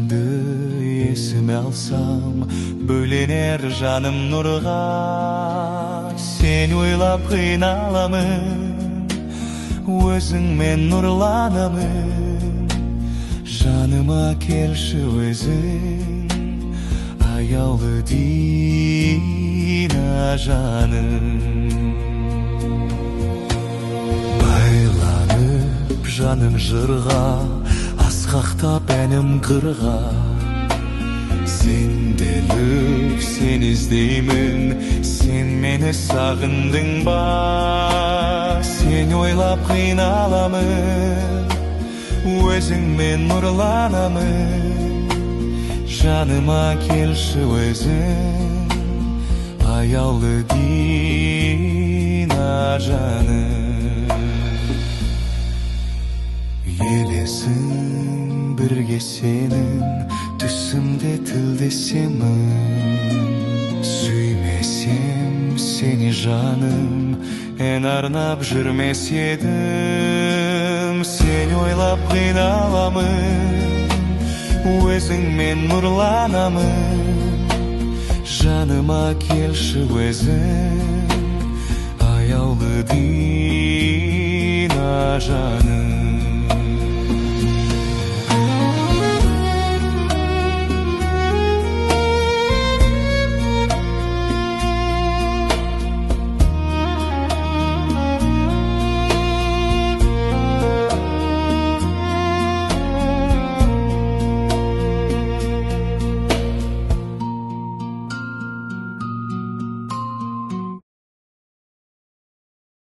Сенді есіме алсам, бөленер жаным нұрға. Сен ойлап қиналамын, өзіңмен нұрланамын. Жаныма келші өзің, аяулы Дина жаным. Байланып жаным жырға, асқақтап әнім қырға. Сенделіп сен іздеймін, сен мені сағындың ба? Сен ойлап қиналамын, өзіңмен нұрланамын. Жаныма келші өзің, аяулы Дина жаным. Елесің бірге сенің, түсімде тілдесемін. Сүймесем сені жаным, ән арнап жүрмес едім. Сен ойлап қиналамын, өзіңмен нұрланамын. Жаныма келші өзің, аяулы Дина жаным.